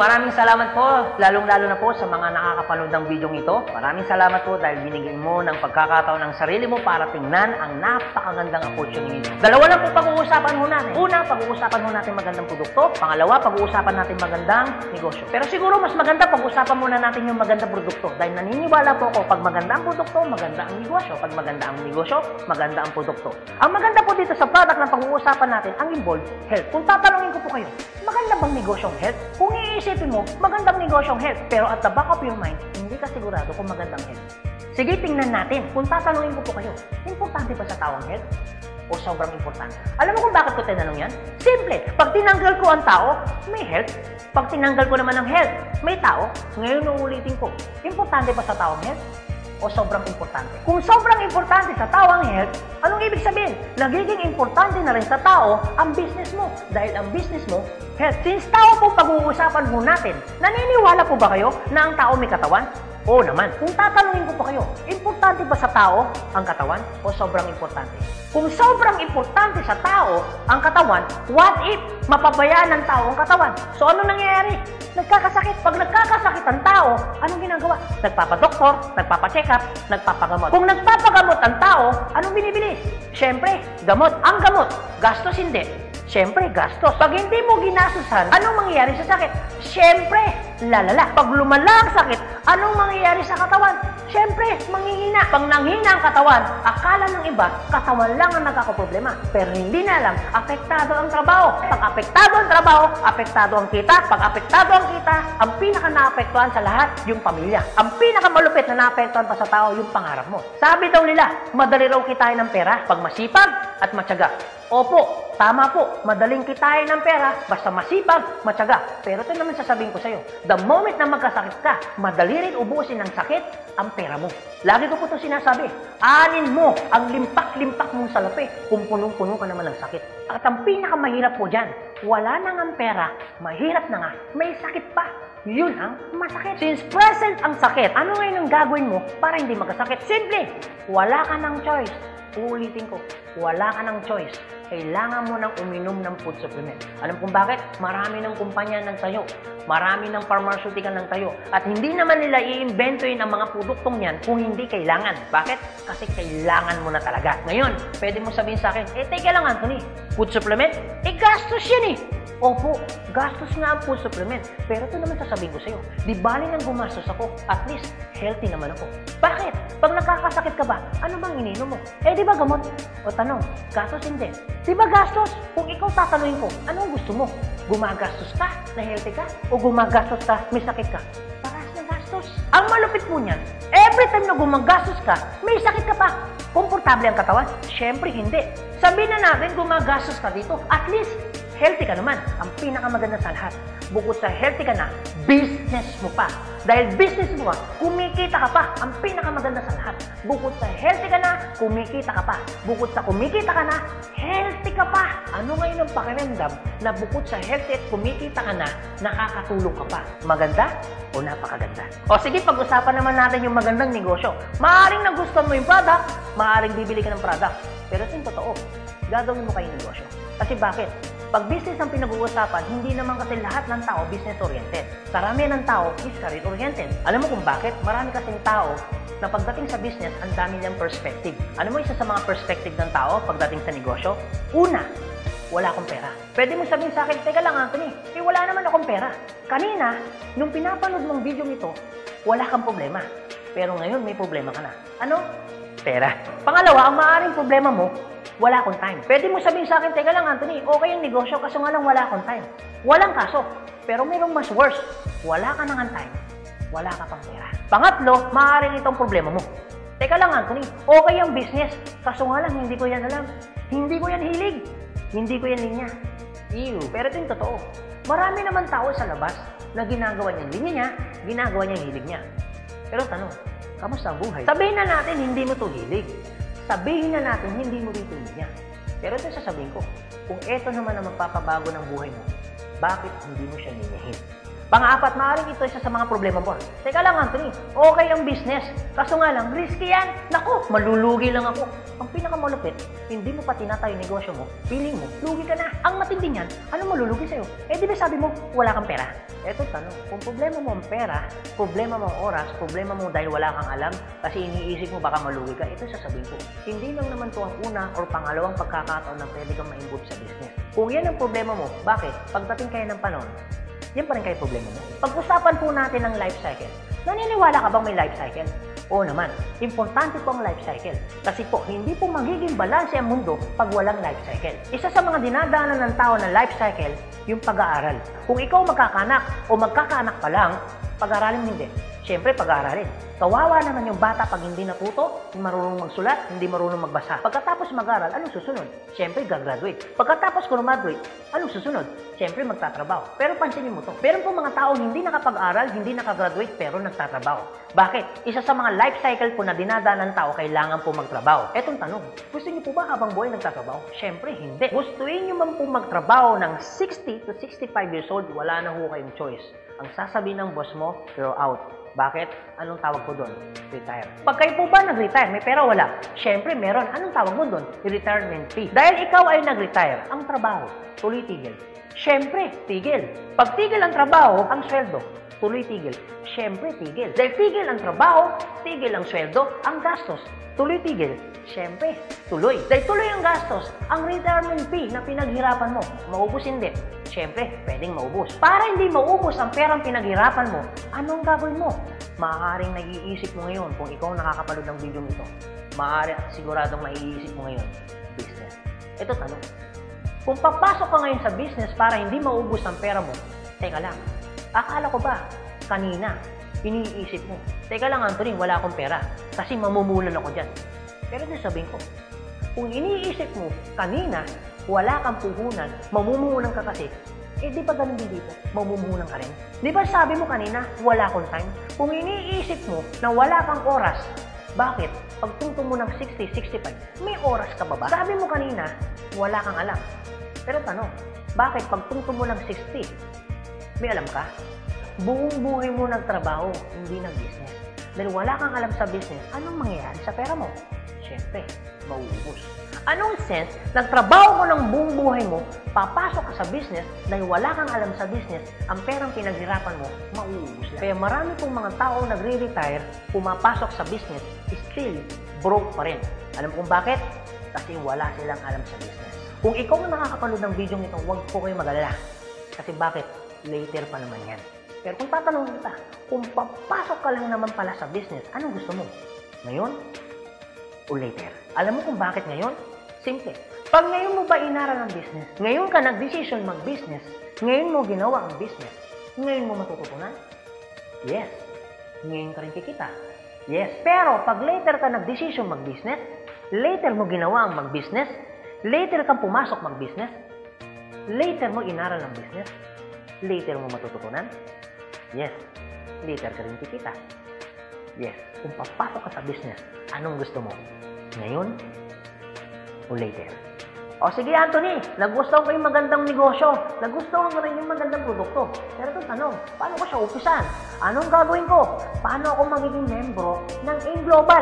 maraming salamat po, lalong-lalo na po sa mga nakakapanood ng video ito. Maraming salamat po dahil binigyan mo ng pagkakataon ng sarili mo para tingnan ang napakagandang opportunity. Dalawa lang po pag-uusapan mo natin. Una, pag-uusapan mo natin magandang produkto. Pangalawa, pag-uusapan natin magandang negosyo. Pero siguro mas maganda pag-uusapan muna natin yung magandang produkto dahil naniniwala po ako pag maganda ang produkto, maganda ang negosyo. Pag maganda ang negosyo, maganda ang produkto. Ang maganda po dito sa product na pag-uusapan natin, ang involved health. Kung tatanungin ko po kayo, maganda bang negosyong health? Kung iisipin mo, magandang negosyong health. Pero at the back of your mind, hindi ka sigurado kung magandang health. Sige, tingnan natin. Kung tatanungin ko po kayo, importante ba sa tao ang health? O sobrang importante? Alam mo kung bakit ko tinanong yan? Simple. Pag tinanggal ko ang tao, may health. Pag tinanggal ko naman ang health, may tao. Ngayon uulitin ko, importante ba sa tao ang health? O sobrang importante? Kung sobrang importante sa tao ang health, anong ibig sabihin? Nagiging importante na rin sa tao ang business mo. Dahil ang business mo, health. Since tao po pag-uusapan mo natin, naniniwala po ba kayo na ang tao may katawan? Oo naman. Kung tatanungin ko pa kayo, importante ba sa tao ang katawan o sobrang importante? Kung sobrang importante sa tao ang katawan, what if mapabayaan ng tao ang katawan? So ano nangyayari? Nagkakasakit. Pag nagkakasakit ang tao, anong ginagawa? Nagpapadoktor, nagpapacheck up, nagpapagamot. Kung nagpapagamot ang tao, anong binibili? Siyempre, gamot. Ang gamot, gastos hindi. Siyempre, gastos. Pag hindi mo ginastusan, anong mangyayari sa sakit? Siyempre, lalala. Pag lumala ang sakit, anong mangyayari sa katawan? Siyempre, manghihina. Pag nanghina ang katawan, akala ng iba, katawan lang ang nagkakaproblema. Pero hindi na alam, apektado ang trabaho. Pag apektado ang trabaho, apektado ang kita. Pag apektado ang kita, ang pinaka-naapektuhan sa lahat, yung pamilya. Ang pinaka-malupit na naapektuhan pa sa tao, yung pangarap mo. Sabi daw nila, madali raw kitain ng pera pag masipag at matyaga. Opo, tama po, madaling kitain ng pera basta masipag, matyaga. Pero ito naman sasabihin ko sa'yo, the moment na magkasakit ka, madali rin ubusin ng sakit ang pera mo. Lagi ko po ito sinasabi, anin mo ang limpak-limpak mong salapi kung punong-puno ka naman ng sakit. At ang pinakamahirap po dyan, wala na nga ang pera, mahirap na nga, may sakit pa. Yun ang masakit. Since present ang sakit, ano ngayon ang gagawin mo para hindi magkasakit? Simple, wala ka ng choice. Uulitin ko, wala ka ng choice. Kailangan mo nang uminom ng food supplement. Alam kung bakit? Marami ng kumpanya ng tayo. Marami ng pharmaceutical ng tayo. At hindi naman nila i-inventoyin ang mga produktong yan kung hindi kailangan. Bakit? Kasi kailangan mo na talaga. Ngayon, pwede mo sabihin sa akin, teka lang Anthony, food supplement? Gastos yan eh. Opo, gastos nga ang food supplement. Pero ito naman sasabihin ko sa'yo, di bali nang gumastos ako, at least healthy naman ako. Bakit? Pag nakakasakit ka ba, ano bang ininom mo? Di ba gamot? O tanong, gastos hindi. Di ba gastos? Kung ikaw tatanungin ko, anong gusto mo? Gumagastos ka na healthy ka? O gumagastos ka, may sakit ka? Parehas na gastos. Ang malupit mo niyan, every time na gumagastos ka, may sakit ka pa. Komportable ang katawan? Siyempre hindi. Sabihin na natin gumagastos ka dito, at least healthy ka naman. Ang pinakamaganda sa lahat. Bukod sa healthy ka na, business mo pa. Dahil business mo pa, kumikita ka pa. Ang pinakamaganda sa lahat. Bukod sa healthy ka na, kumikita ka pa. Bukod sa kumikita ka na, healthy ka pa. Ano ngayon ang pakiramdam na bukod sa healthy at kumikita ka na, nakakatulong ka pa? Maganda o napakaganda? O sige, pag-usapan naman natin yung magandang negosyo. Maaaring nagustuhan mo yung product, maaaring bibili ka ng product. Pero ito yung totoo, gagawin mo kayong negosyo. Kasi bakit? Pag business ang pinag-uusapan, hindi naman kasi lahat ng tao business-oriented. Karamihan ng tao is career-oriented. Alam mo kung bakit? Marami kasing tao na pagdating sa business, ang dami niyang perspective. Alam mo isa sa mga perspective ng tao pagdating sa negosyo? Una, wala akong pera. Pwede mo sabihin sa akin, teka lang Anthony, wala naman akong pera. Kanina, nung pinapanood mong video nito, wala kang problema. Pero ngayon, may problema ka na. Ano? Pera. Pangalawa, ang maaaring problema mo, wala akong time. Pwede mo sabihin sa akin, teka lang Anthony, okay yung negosyo kaso nga lang wala akong time. Walang kaso. Pero mayroong mas worse. Wala ka nang time. Wala ka pang pera. Pangatlo, maaaring itong problema mo. Teka lang Anthony, okay yung business kaso nga lang hindi ko yan alam. Hindi ko yan hilig. Hindi ko yan linya. Ew. Pero ito yung totoo. Marami naman tao sa labas na ginagawa niya yung linya niya, ginagawa niya yung hilig niya. Pero tanong, kamusta ang buhay? Sabihin na natin hindi mo to hilig. Sabihin na natin, hindi mo rito niya. Pero ito sasabihin ko, kung ito naman ang magpapabago ng buhay mo, bakit hindi mo siya ninyahin? Pang-apat, maaaring ito isa sa mga problema mo. Teka lang, Anthony, okay ang business. Kaso nga lang, risky yan. Naku, malulugi lang ako. Ang pinakamalupit, hindi mo pa tinatayo yung negosyo mo, feeling mo, lugi ka na. Ang matindi niyan, ano malulugi sa'yo? Eh di ba sabi mo, wala kang pera? Eto tanong, kung problema mo ang pera, problema mo ang oras, problema mo dahil wala kang alam, kasi iniisip mo baka malugi ka, ito sasabihin ko. Hindi lang naman to ang una or pangalawang pagkakataon na pwede kang ma-involve sa business. Kung yan ang problema mo, bakit? Pagdating kayo ng panahon, yan pa rin kayo problema mo. Pag-usapan po natin ang life cycle. Naniniwala ka bang may life cycle? Oo naman, importante po ang life cycle. Kasi po, hindi po magiging balanse ang mundo pag walang life cycle. Isa sa mga dinadaanan ng tao na life cycle, yung pag-aaral. Kung ikaw magkakaanak o magkakaanak pa lang, pag-aaralin hindi. Siyempre, pag-aaralin. Kawawa naman yung bata pag hindi natuto, hindi marunong magsulat, hindi marunong magbasa. Pagkatapos mag-aral, anong susunod? Siyempre, gagraduate. Pagkatapos graduate, anong susunod? Siyempre, magtatrabaho. Pero pansinin mo to. Meron po mga tao hindi nakapag-aral, hindi nakagraduate, pero nagtatrabaho. Bakit? Isa sa mga life cycle po na dinadaan ng tao, kailangan po magtrabaho. Etong tanong, gusto niyo po ba habang buhay nagtatrabaho? Siyempre, hindi. Gustuin niyo man po magtrabaho ng 60 to 65 years old, wala na ho kayong choice. Ang sasabihin ng boss mo, you're out. Bakit? Anong tawag ko doon? Retire. Pag kayo po ba nag-retire, may pera wala? Siyempre, meron. Anong tawag mo doon? Retirement fee. Dahil ikaw ay nag-retire, ang trabaho, tuloy-tigil. Siyempre, tigil. Pag tigil ang trabaho, ang sweldo, tuloy-tigil. Siyempre, tigil. Dahil tigil ang trabaho, tigil ang sweldo, ang gastos, tuloy-tigil. Siyempre, tuloy. Dahil tuloy ang gastos, ang retirement fee na pinaghirapan mo, maubos hindi. Siyempre, pwedeng maubos. Para hindi maubos ang perang pinaghirapan mo, anong gagawin mo? Maaaring nag-iisip mo ngayon kung ikaw nakakapanood ng video nito. Maaari at siguradong maiisip mo ngayon, business. Ito tanong. Kung papasok ka ngayon sa business para hindi maubos ang pera mo, teka lang, akala ko ba, kanina, iniisip mo, teka lang Anthony, wala akong pera kasi mamumulan ako dyan. Pero sabihin ko, kung iniisip mo, kanina, wala kang puhunan, mamumuhunan ka kasi, eh di ba ganun din dito? Mamumuhunan ka rin. Di ba sabi mo kanina, wala akong time? Kung iniisip mo na wala kang oras, bakit? Pag tungtong mo ng 60, 65, may oras ka ba ba? Sabi mo kanina, wala kang alam. Pero tanong, bakit pag tungtong mo ng 60, may alam ka? Buong buhay mo nagtrabaho, hindi nag-business. Dahil wala kang alam sa business, anong mangyayari sa pera mo? Siyempre, mauubos. Anong sense, nagtrabaho mo ng buong buhay mo, papasok ka sa business, dahil wala kang alam sa business, ang perang pinaghirapan mo, mauubos lang. Kaya marami pong mga tao nagre-retire, pumapasok sa business, still broke pa rin. Alam kung bakit? Kasi wala silang alam sa business. Kung ikaw ang nakakapanood ng video nito, huwag po kayo mag-alala. Kasi bakit? Later pa naman yan. Pero kung tatanungin kita, kung papasok ka lang naman pala sa business, anong gusto mo? Ngayon o later? Alam mo kung bakit ngayon? Simple. Pag ngayon mo ba inaral ang business, ngayon ka nag-decision mag-business, ngayon mo ginawa ang business, ngayon mo matututunan? Yes. Ngayon ka rin kikita? Yes. Pero pag later ka nag-decision mag-business, later mo ginawa ang mag-business, later kang pumasok mag-business, later mo inaral ang business, later mo matututunan? Yes. Later ka rin kikita? Yes. Kung papasok ka sa business, anong gusto mo? Ngayon o later? O sige Anthony, nagustuhan ko yung magandang negosyo, nagustuhan ko rin yung magandang produkto. Pero ito tanong, paano ko siya umpisan? Anong gagawin ko? Paano ako magiging membro ng AIM Global?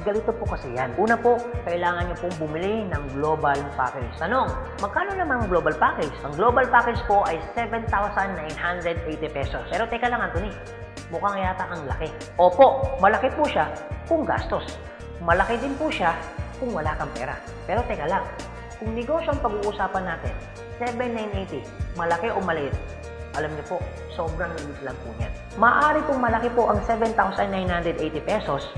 Ganito po kasi yan. Una po, kailangan nyo pong bumili ng global package. Tanong, magkano naman ang global package? Ang global package po ay 7,980 pesos. Pero teka lang Anthony, mukhang yata ang laki. Opo, malaki po siya kung gastos. Malaki din po siya kung wala kang pera. Pero teka lang, kung negosyo ang pag-uusapan natin, 7,980, malaki o maliit? Alam niyo po, sobrang liit lang po niyan. Maaari pong malaki po ang 7,980 pesos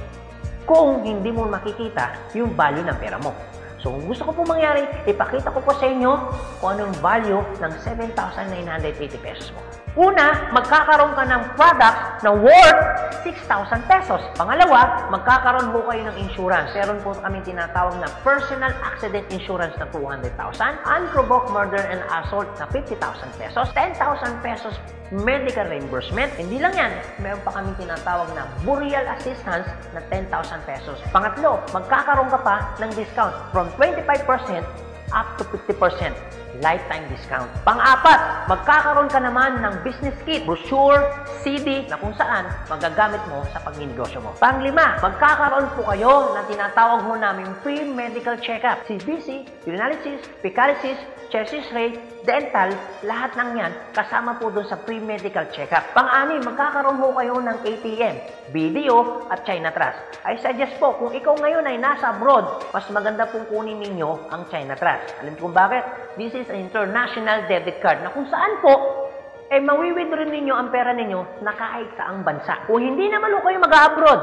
kung hindi mo makikita yung value ng pera mo. So kung gusto ko po mangyari, ipakita ko po sa inyo kung anong value ng 7,980 pesos mo. Una, magkakaroon ka ng product na worth 6,000 pesos. Pangalawa, magkakaroon po kayo ng insurance. Meron po kami tinatawag na personal accident insurance na 200,000, unprovoked murder and assault na 50,000 pesos, 10,000 pesos medical reimbursement. Hindi lang yan, meron pa kami tinatawag na burial assistance na 10,000 pesos. Pangatlo, magkakaroon ka pa ng discount from 25% up to 50%. lifetime discount. Pang-apat, magkakaroon ka naman ng business kit, brochure, CD na kung saan magagamit mo sa pagninegosyo mo. Pang-lima, magkakaroon po kayo ng tinatawag mo namin free medical check-up. CBC, urinalysis, fecalysis, chest x-ray, dental, lahat ng yan kasama po doon sa free medical check-up. Pang-ani, magkakaroon po kayo ng ATM, BDO at China Trust. I suggest po, kung ikaw ngayon ay nasa abroad, mas maganda pong kunin ninyo ang China Trust. Alam kung bakit? This is an international debit card na kung saan po mawi-withdraw ninyo ang pera ninyo na kahit saang bansa. Kung hindi naman kayo mag-abroad,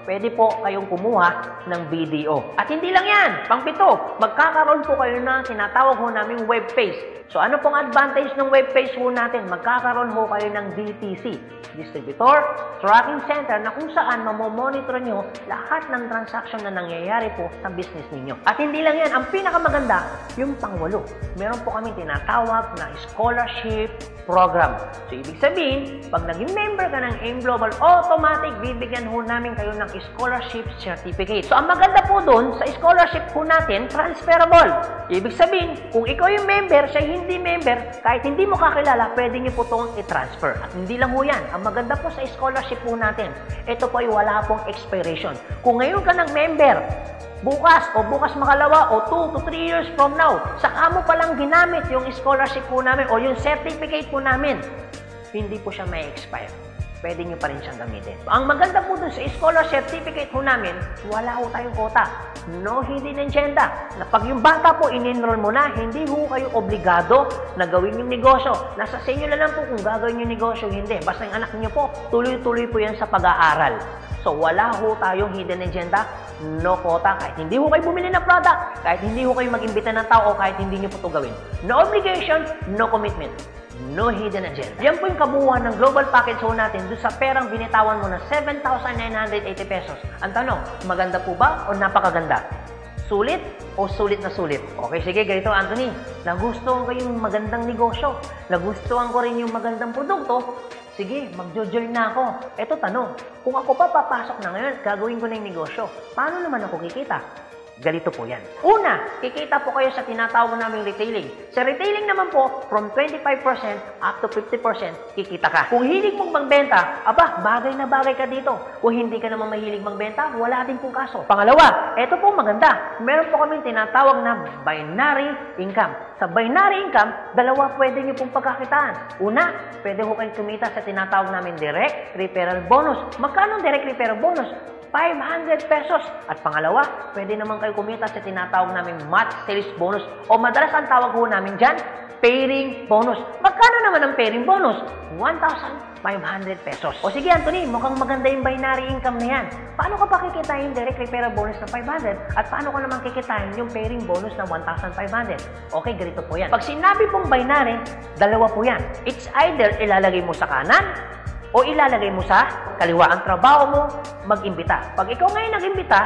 pwede po kayong kumuha ng BDO. At hindi lang yan, pang-pito, magkakaroon po kayo ng tinatawag ho namin web page. So ano pong advantage ng web page ho natin? Magkakaroon ho kayo ng DTC, Distributor Tracking Center, na kung saan mamomonitor nyo lahat ng transaction na nangyayari po sa business ninyo. At hindi lang yan, ang pinakamaganda, yung pang-walo. Meron po kami tinatawag na scholarship program. So, ibig sabihin, pag naging member ka ng AIM Global, automatic bibigyan ho namin kayo ng scholarship certificate. So, ang maganda po doon, sa scholarship po natin, transferable. Ibig sabihin, kung ikaw yung member, siya hindi member, kahit hindi mo kakilala, pwede niyo po itong i-transfer. At hindi lang ho yan. Ang maganda po sa scholarship po natin, ito po ay wala pong expiration. Kung ngayon ka ng member, bukas o bukas makalawa o 2 to 3 years from now, saka mo palang ginamit yung scholarship po namin o yung certificate po namin, hindi po siya may expire. Pwede nyo pa rin siyang gamitin. Ang maganda po dun sa scholarship certificate po namin, wala ho tayong quota. No hidden agenda. Na pag yung bata po in-enroll mo na, hindi ho kayo obligado na gawin yung negosyo. Nasa sa inyo na lang po kung gagawin yung negosyo, hindi. Basta yung anak niyo po, tuloy-tuloy po yan sa pag-aaral. So, wala ho tayong hidden agenda, no quota. Kahit hindi ho kayo bumili ng product, kahit hindi ho kayo mag-imbita ng tao, kahit hindi nyo po ito gawin. No obligation, no commitment. No hidden agenda. Yan po yung kabuuan ng global package ho natin doon sa perang binitawan mo na 7,980 pesos. Ang tanong, maganda po ba o napakaganda? Sulit o sulit na sulit? Okay, sige, ganito Anthony. Nagustuhan ko yung magandang negosyo. Nagustuhan ko rin yung magandang produkto. Sige, magjo-join na ako. Eto tanong, kung ako pa papasok na ngayon, gagawin ko na yung negosyo, paano naman ako kikita? Ganito po yan. Una, kikita po kayo sa tinatawag naming retailing. Sa retailing naman po, from 25% up to 50%, kikita ka. Kung hilig mong magbenta, aba, bagay na bagay ka dito. Kung hindi ka naman mahilig magbenta, wala din pong kaso. Pangalawa, eto po maganda. Meron po kami tinatawag na binary income. Sa binary income, dalawa pwede nyo pong pagkakitaan. Una, pwede ko kayong kumita sa tinatawag namin direct referral bonus. Magkano direct referral bonus? 500 pesos. At pangalawa, pwede naman kayo kumita sa tinatawag namin match sales bonus o madalas ang tawag ho namin dyan, pairing bonus. Magkano naman ang pairing bonus? 1,500 pesos. O sige Anthony, mukhang maganda yung binary income na yan. Paano ka pa kikitain yung direct referral bonus na 500 at paano ka naman kikitain yung pairing bonus na 1,500? Okay, ganito po yan. Pag sinabi pong binary, dalawa po yan. It's either ilalagay mo sa kanan o ilalagay mo sa kaliwa. Ang trabaho mo, mag-imbita. Pag ikaw ngayon nag-imbita,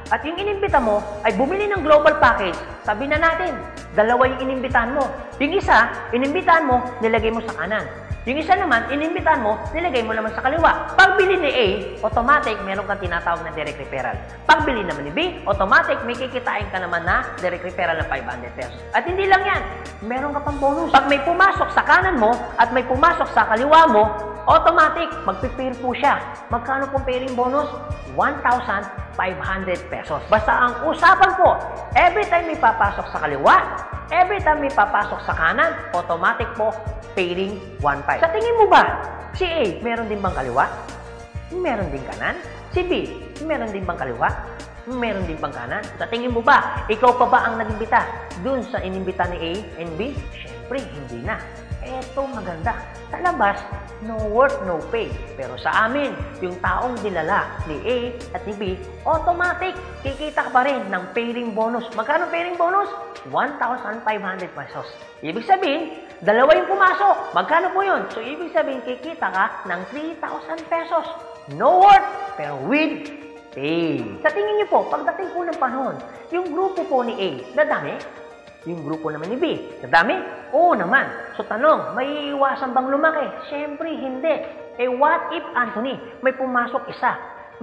at yung inimbita mo ay bumili ng global package, sabi na natin, dalawa yung inimbitahan mo. Yung isa, inimbitahan mo, nilagay mo sa kanan. Yung isa naman, inimbitahan mo, nilagay mo naman sa kaliwa. Pagbili ni A, automatic, meron kang tinatawag na direct referral. Pagbili naman ni B, automatic, may kikitain ka naman na direct referral ng 500 pesos. At hindi lang yan, meron ka pang bonus. Pag may pumasok sa kanan mo at may pumasok sa kaliwa mo, automatic, magpipair po siya. Magkano pong pairing bonus? 1,500 pesos. Basta ang usapan po, every time may papasok sa kaliwa, every time may papasok sa kanan, automatic po, pairing 1,500. Sa tingin mo ba, si A, meron din bang kaliwa? Meron din kanan? Si B, meron din bang kaliwa? Meron din bang kanan? Sa tingin mo ba, ikaw pa ba ang nag-imbita dun sa inimbita ni A and B? Siyempre, hindi na. Eto maganda. Sa labas, no work, no pay. Pero sa amin, yung taong dilala ni A at ni B, automatic, kikita ka pa rin ng pairing bonus. Magkano pairing bonus? 1,500 pesos. Ibig sabihin, dalawa yung pumasok. Magkano po yun? So, ibig sabihin, kikita ka ng 3,000 pesos. No work, pero with pay. Sa tingin niyo po, pagdating po ng panahon, yung grupo po ni A, nadami? Yung grupo naman ni B, nadami? Oo naman. So tanong, may iwasan bang lumaki? Siyempre, hindi. Eh what if, Anthony, may pumasok isa?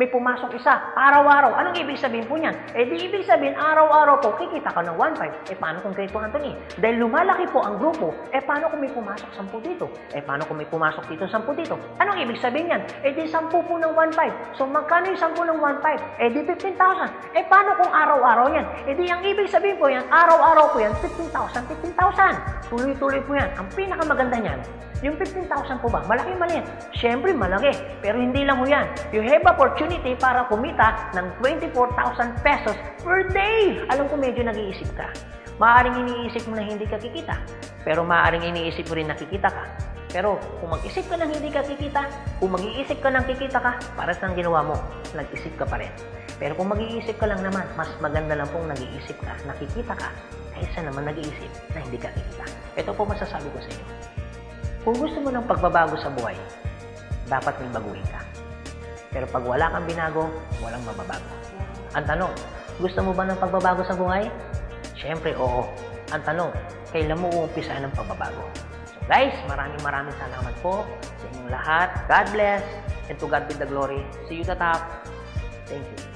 may pumasok isa, araw-araw. Anong ibig sabihin po niyan? Di ibig sabihin, araw-araw po, kikita ka ng 1.5. Paano kung Grade 2, Anthony? Dahil lumalaki po ang grupo, paano kung may pumasok 10 dito? Paano kung may pumasok dito 10 dito? Anong ibig sabihin niyan? Di 10 po ng 1.5. So, magkano yung 10 ng 1.5? Di 15,000. Paano kung araw-araw yan? Di ang ibig sabihin po yan, araw-araw po yan, 15,000, 15,000. Tuloy-tuloy po yan. Ang pinakamaganda niyan, yung 15,000 po ba? Malaki maliit? Siyempre malaki. Pero hindi lang po yan. You have opportunity para kumita ng 24,000 pesos per day. Alam ko medyo nag-iisip ka. Maaaring iniisip mo na hindi ka kikita. Pero maaaring iniisip mo rin na kikita ka. Pero kung mag-isip ka ng hindi ka kikita, kung mag-iisip ka ng kikita ka, para sa ginawa mo, nag-isip ka pa rin. Pero kung mag-iisip ka lang naman, mas maganda lang pong nag-iisip ka, nakikita ka, kaysa naman nag-iisip na hindi ka kikita. Ito po masasabi ko sa inyo. Kung gusto mo ng pagbabago sa buhay, dapat may baguhin ka. Pero pag wala kang binago, walang mababago. Ang tanong, gusto mo ba ng pagbabago sa buhay? Siyempre, oo. Ang tanong, kailan mo uumpisahan ng pagbabago? So guys, maraming salamat po sa inyong lahat. God bless, and to God be the glory. See you at the top. Thank you.